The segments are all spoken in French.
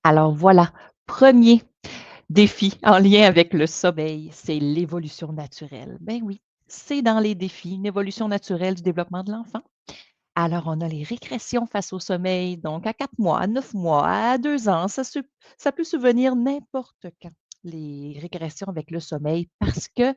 Alors voilà, premier défi en lien avec le sommeil, c'est l'évolution naturelle. Ben oui, c'est dans les défis, une évolution naturelle du développement de l'enfant. Alors, on a les régressions face au sommeil, donc à 4 mois, à 9 mois, à 2 ans, ça peut survenir n'importe quand, les régressions avec le sommeil, parce que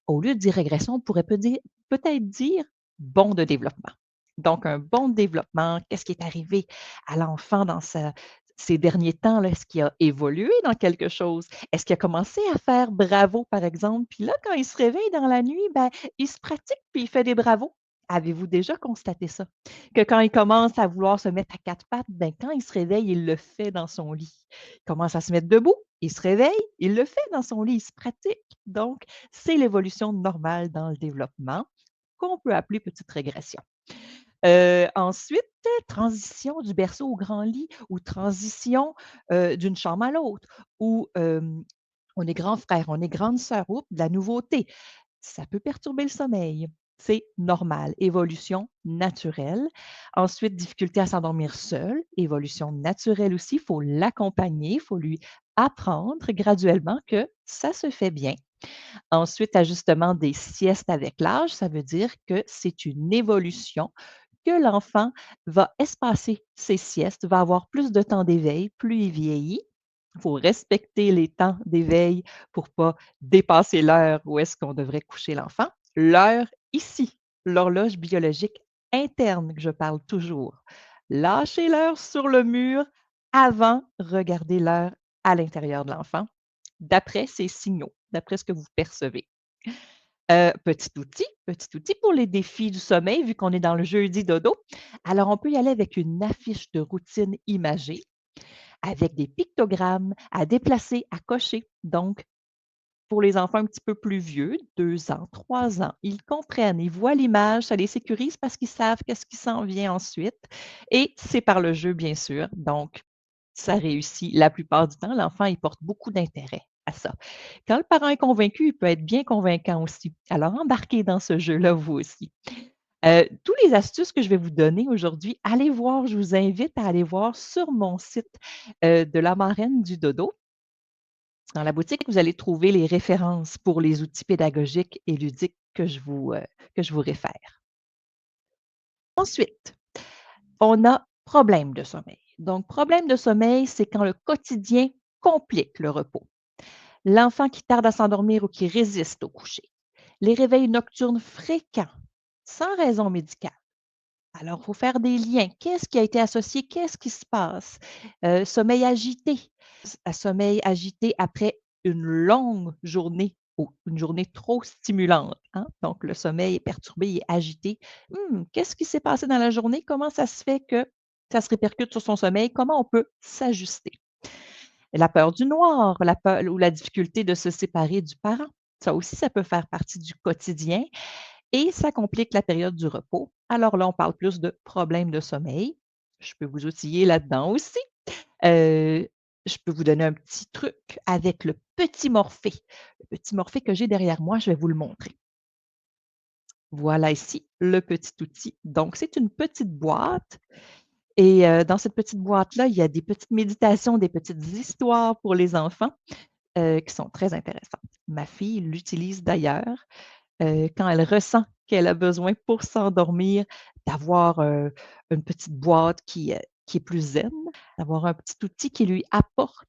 au lieu de dire régression, on pourrait peut-être dire bond de développement. Donc, un bond de développement, qu'est-ce qui est arrivé à l'enfant dans ces derniers temps? Là? Est-ce qu'il a évolué dans quelque chose? Est-ce qu'il a commencé à faire bravo, par exemple? Puis là, quand il se réveille dans la nuit, ben, il se pratique puis il fait des bravos. Avez-vous déjà constaté ça? Que quand il commence à vouloir se mettre à quatre pattes, ben, quand il se réveille, il le fait dans son lit. Il commence à se mettre debout, il se réveille, il le fait dans son lit, il se pratique. Donc, c'est l'évolution normale dans le développement qu'on peut appeler petite régression. Ensuite, transition du berceau au grand lit ou transition, d'une chambre à l'autre ou, on est grand frère, on est grande sœur, oups, de la nouveauté. Ça peut perturber le sommeil. C'est normal, évolution naturelle. Ensuite, difficulté à s'endormir seul, évolution naturelle aussi, il faut l'accompagner, il faut lui apprendre graduellement que ça se fait bien. Ensuite, ajustement des siestes avec l'âge, ça veut dire que c'est une évolution, que l'enfant va espacer ses siestes, va avoir plus de temps d'éveil, plus il vieillit. Il faut respecter les temps d'éveil pour pas dépasser l'heure où est-ce qu'on devrait coucher l'enfant. L'heure ici, l'horloge biologique interne que je parle toujours. Lâchez l'heure sur le mur avant, regardez l'heure à l'intérieur de l'enfant, d'après ses signaux, d'après ce que vous percevez. Petit outil pour les défis du sommeil, vu qu'on est dans le jeudi dodo. Alors, on peut y aller avec une affiche de routine imagée, avec des pictogrammes à déplacer, à cocher. Donc, pour les enfants un petit peu plus vieux, 2 ans, 3 ans, ils comprennent, ils voient l'image, ça les sécurise parce qu'ils savent qu'est-ce qui s'en vient ensuite et c'est par le jeu, bien sûr. Donc, ça réussit la plupart du temps. L'enfant, il porte beaucoup d'intérêt à ça. Quand le parent est convaincu, il peut être bien convaincant aussi. Alors, embarquez dans ce jeu-là, vous aussi. Tous les astuces que je vais vous donner aujourd'hui, allez voir, je vous invite à aller voir sur mon site, de la marraine du dodo. Dans la boutique, vous allez trouver les références pour les outils pédagogiques et ludiques que je vous réfère. Ensuite, on a problème de sommeil. Donc, problème de sommeil, c'est quand le quotidien complique le repos. L'enfant qui tarde à s'endormir ou qui résiste au coucher. Les réveils nocturnes fréquents, sans raison médicale. Alors, il faut faire des liens. Qu'est-ce qui a été associé? Qu'est-ce qui se passe? Sommeil agité. Sommeil agité après une longue journée ou une journée trop stimulante, hein? Donc, le sommeil est perturbé, il est agité. Qu'est-ce qui s'est passé dans la journée? Comment ça se fait que ça se répercute sur son sommeil? Comment on peut s'ajuster? La peur du noir, la peur ou la difficulté de se séparer du parent. Ça aussi, ça peut faire partie du quotidien et ça complique la période du repos. Alors là, on parle plus de problèmes de sommeil. Je peux vous outiller là-dedans aussi. Heu, je peux vous donner un petit truc avec le petit Morphée. Le petit Morphée que j'ai derrière moi, je vais vous le montrer. Voilà ici le petit outil. Donc, c'est une petite boîte et dans cette petite boîte-là, il y a des petites méditations, des petites histoires pour les enfants, qui sont très intéressantes. Ma fille l'utilise d'ailleurs, quand elle ressent qu'elle a besoin pour s'endormir d'avoir, une petite boîte qui est plus zen, d'avoir un petit outil qui lui apporte,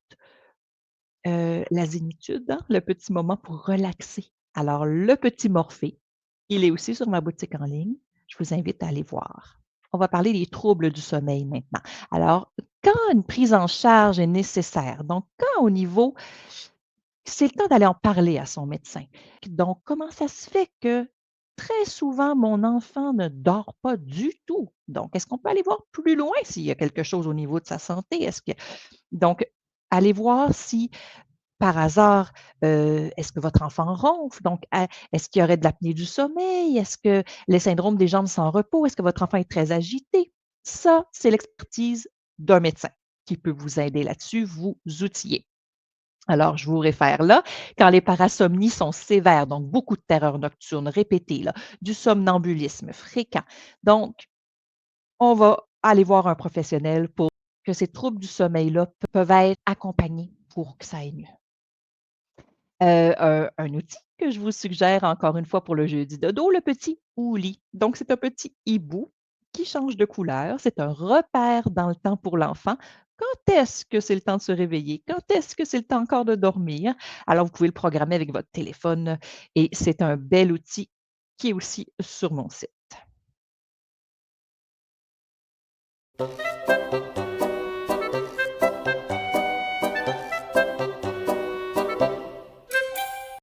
la zénitude, hein, le petit moment pour relaxer. Alors le petit Morphée, il est aussi sur ma boutique en ligne. Je vous invite à aller voir. On va parler des troubles du sommeil maintenant. Alors, quand une prise en charge est nécessaire, donc quand au niveau c'est le temps d'aller en parler à son médecin. Donc, comment ça se fait que très souvent, mon enfant ne dort pas du tout? Donc, est-ce qu'on peut aller voir plus loin s'il y a quelque chose au niveau de sa santé? Donc, allez voir si par hasard, est-ce que votre enfant ronfle? Donc, est-ce qu'il y aurait de l'apnée du sommeil? Est-ce que les syndromes des jambes sans repos? Est-ce que votre enfant est très agité? Ça, c'est l'expertise d'un médecin qui peut vous aider là-dessus, vous outiller. Alors, je vous réfère là, quand les parasomnies sont sévères, donc beaucoup de terreur nocturne répétée, là, du somnambulisme fréquent. Donc, on va aller voir un professionnel pour que ces troubles du sommeil-là peuvent être accompagnés pour que ça aille mieux. Un outil que je vous suggère encore une fois pour le jeudi de dos, le petit Ouli. Donc, c'est un petit hibou qui change de couleur. C'est un repère dans le temps pour l'enfant. Quand est-ce que c'est le temps de se réveiller? Quand est-ce que c'est le temps encore de dormir? Alors, vous pouvez le programmer avec votre téléphone et c'est un bel outil qui est aussi sur mon site.